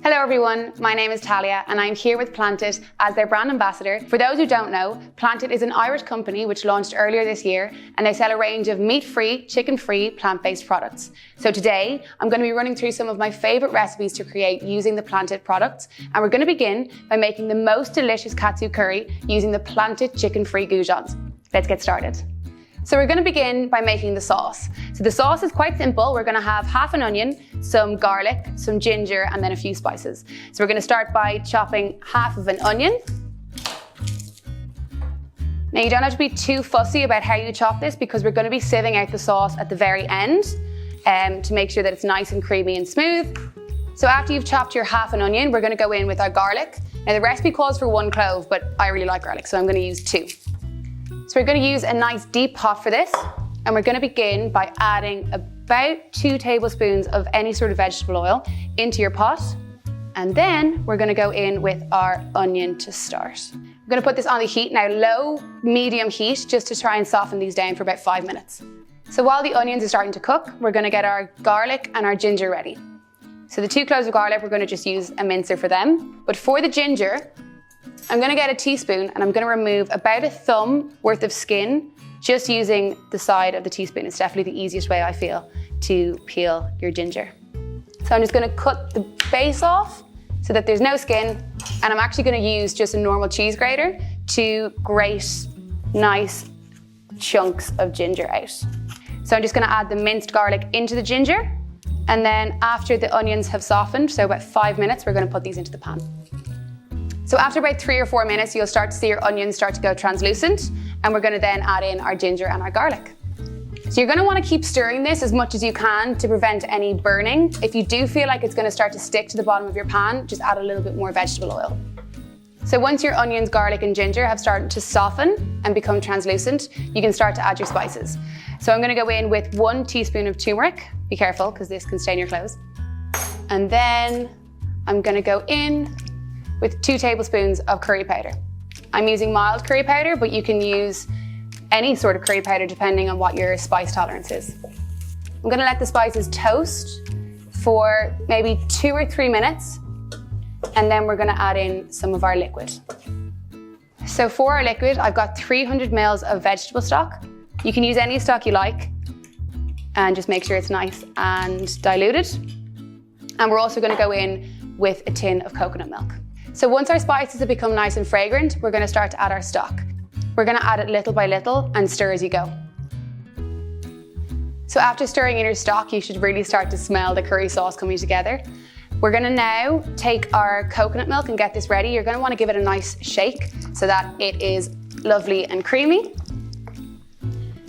Hello everyone, my name is Thalia and I'm here with Planted as their brand ambassador. For those who don't know, Planted is an Irish company which launched earlier this year and they sell a range of meat-free, chicken-free, plant-based products. So today, I'm going to be running through some of my favourite recipes to create using the Planted products, and we're going to begin by making the most delicious Katsu Curry using the Planted chicken-free Goujons. Let's get started. So we're going to begin by making the sauce. So the sauce is quite simple. We're going to have half an onion, some garlic, some ginger, and then a few spices. So we're going to start by chopping half of an onion. Now you don't have to be too fussy about how you chop this because we're going to be sieving out the sauce at the very end to make sure that it's nice and creamy and smooth. So after you've chopped your half an onion, we're going to go in with our garlic. Now the recipe calls for 1 clove, but I really like garlic, so I'm going to use 2. So we're going to use a nice deep pot for this, and we're going to begin by adding about 2 tablespoons of any sort of vegetable oil into your pot, and then we're going to go in with our onion to start. We're going to put this on the heat now, low, medium heat, just to try and soften these down for about 5 minutes. So while the onions are starting to cook, we're going to get our garlic and our ginger ready. So the 2 cloves of garlic, we're going to just use a mincer for them, but for the ginger, I'm going to get a teaspoon and I'm going to remove about a thumb worth of skin just using the side of the teaspoon. It's definitely the easiest way I feel to peel your ginger. So I'm just going to cut the base off so that there's no skin, and I'm actually going to use just a normal cheese grater to grate nice chunks of ginger out. So I'm just going to add the minced garlic into the ginger, and then after the onions have softened, so about 5 minutes, we're going to put these into the pan. So after about 3 or 4 minutes, you'll start to see your onions start to go translucent, and we're going to then add in our ginger and our garlic. So you're going to want to keep stirring this as much as you can to prevent any burning. If you do feel like it's going to start to stick to the bottom of your pan, just add a little bit more vegetable oil. So once your onions, garlic and ginger have started to soften and become translucent, you can start to add your spices. So I'm going to go in with 1 teaspoon of turmeric. Be careful because this can stain your clothes. And then I'm going to go in with 2 tablespoons of curry powder. I'm using mild curry powder, but you can use any sort of curry powder depending on what your spice tolerance is. I'm gonna let the spices toast for maybe 2 or 3 minutes, and then we're gonna add in some of our liquid. So for our liquid, I've got 300 mils of vegetable stock. You can use any stock you like, and just make sure it's nice and diluted. And we're also gonna go in with a tin of coconut milk. So once our spices have become nice and fragrant, we're going to start to add our stock. We're going to add it little by little and stir as you go. So after stirring in your stock, you should really start to smell the curry sauce coming together. We're going to now take our coconut milk and get this ready. You're going to want to give it a nice shake so that it is lovely and creamy.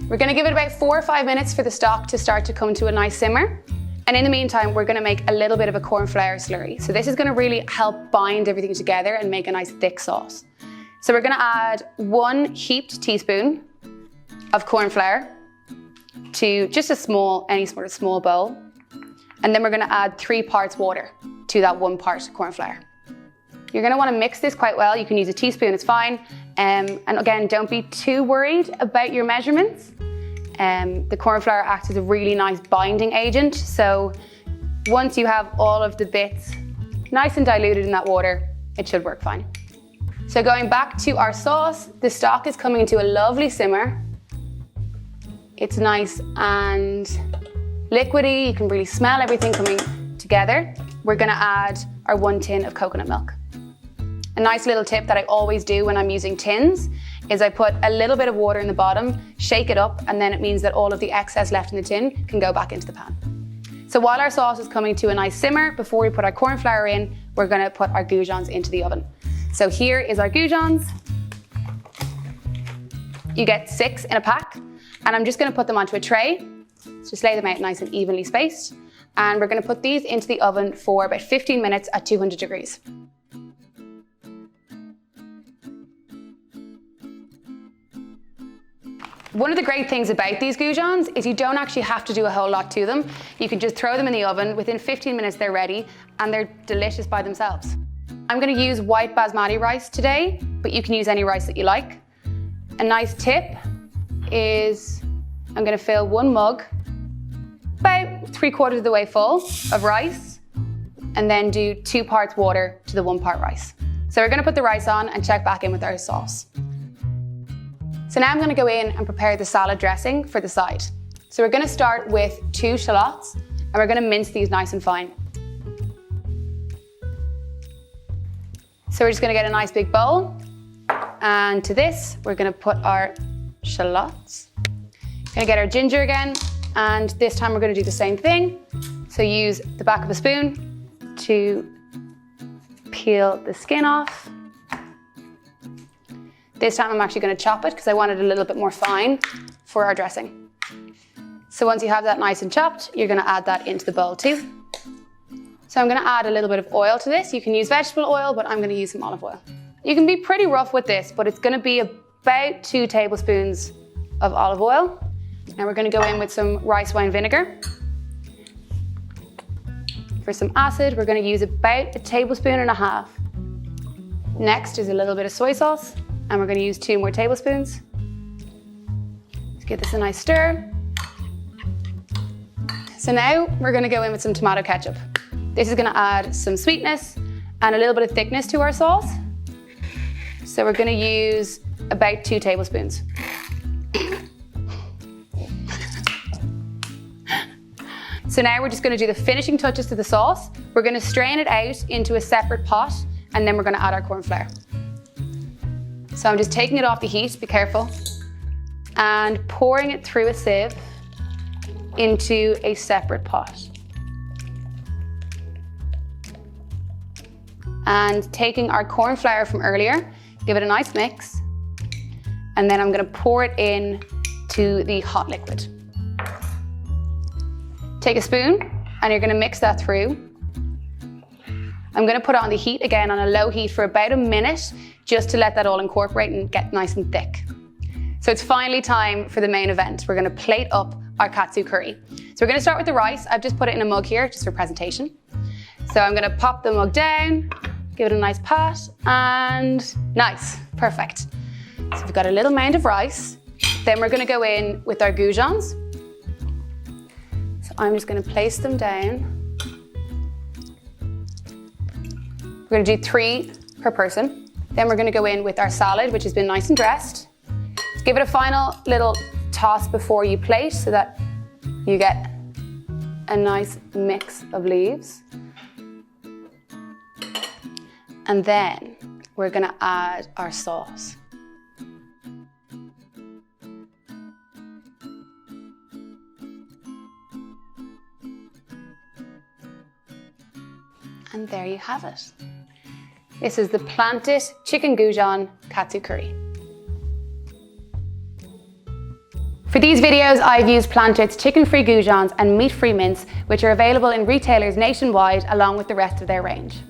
We're going to give it about 4 or 5 minutes for the stock to start to come to a nice simmer. And in the meantime, we're going to make a little bit of a corn flour slurry. So this is going to really help bind everything together and make a nice thick sauce. So we're going to add 1 heaped teaspoon of corn flour to just any sort of small bowl. And then we're going to add 3 parts water to that 1 part corn flour. You're going to want to mix this quite well. You can use a teaspoon, it's fine. And again, don't be too worried about your measurements. The corn flour acts as a really nice binding agent. So once you have all of the bits nice and diluted in that water, it should work fine. So going back to our sauce, the stock is coming into a lovely simmer. It's nice and liquidy. You can really smell everything coming together. We're going to add our 1 tin of coconut milk. A nice little tip that I always do when I'm using tins is I put a little bit of water in the bottom, shake it up, and then it means that all of the excess left in the tin can go back into the pan. So while our sauce is coming to a nice simmer, before we put our corn flour in, we're going to put our goujons into the oven. So here is our goujons. You get 6 in a pack, and I'm just going to put them onto a tray. Just lay them out nice and evenly spaced, and we're going to put these into the oven for about 15 minutes at 200 degrees. One of the great things about these goujons is you don't actually have to do a whole lot to them. You can just throw them in the oven. Within 15 minutes they're ready and they're delicious by themselves. I'm going to use white basmati rice today, but you can use any rice that you like. A nice tip is I'm going to fill 1 mug, about 3/4 of the way full of rice, and then do 2 parts water to the 1 part rice. So we're gonna put the rice on and check back in with our sauce. So now I'm gonna go in and prepare the salad dressing for the side. So we're gonna start with 2 shallots and we're gonna mince these nice and fine. So we're just gonna get a nice big bowl, and to this, we're gonna put our shallots. Gonna get our ginger again, and this time we're gonna do the same thing. So use the back of a spoon to peel the skin off. This time I'm actually gonna chop it because I want it a little bit more fine for our dressing. So once you have that nice and chopped, you're gonna add that into the bowl too. So I'm gonna add a little bit of oil to this. You can use vegetable oil, but I'm gonna use some olive oil. You can be pretty rough with this, but it's gonna be about 2 tablespoons of olive oil. Now we're gonna go in with some rice wine vinegar. For some acid, we're gonna use about 1.5 tablespoons. Next is a little bit of soy sauce, and we're gonna use 2 more tablespoons. Let's give this a nice stir. So now we're gonna go in with some tomato ketchup. This is gonna add some sweetness and a little bit of thickness to our sauce. So we're gonna use about 2 tablespoons. So now we're just gonna do the finishing touches to the sauce. We're gonna strain it out into a separate pot, and then we're gonna add our corn flour. So I'm just taking it off the heat, be careful, and pouring it through a sieve into a separate pot. And taking our corn flour from earlier, give it a nice mix, and then I'm gonna pour it in to the hot liquid. Take a spoon and you're gonna mix that through. I'm gonna put it on the heat again on a low heat for about a minute, just to let that all incorporate and get nice and thick. So it's finally time for the main event. We're gonna plate up our katsu curry. So we're gonna start with the rice. I've just put it in a mug here, just for presentation. So I'm gonna pop the mug down, give it a nice pat, and nice, perfect. So we've got a little mound of rice. Then we're gonna go in with our goujons. So I'm just gonna place them down. We're gonna do 3 per person. Then we're gonna go in with our salad, which has been nice and dressed. Give it a final little toss before you plate so that you get a nice mix of leaves. And then we're gonna add our sauce. And there you have it. This is the planted chicken goujon katsu curry. For these videos, I've used Planted's chicken-free goujons and meat-free mince, which are available in retailers nationwide along with the rest of their range.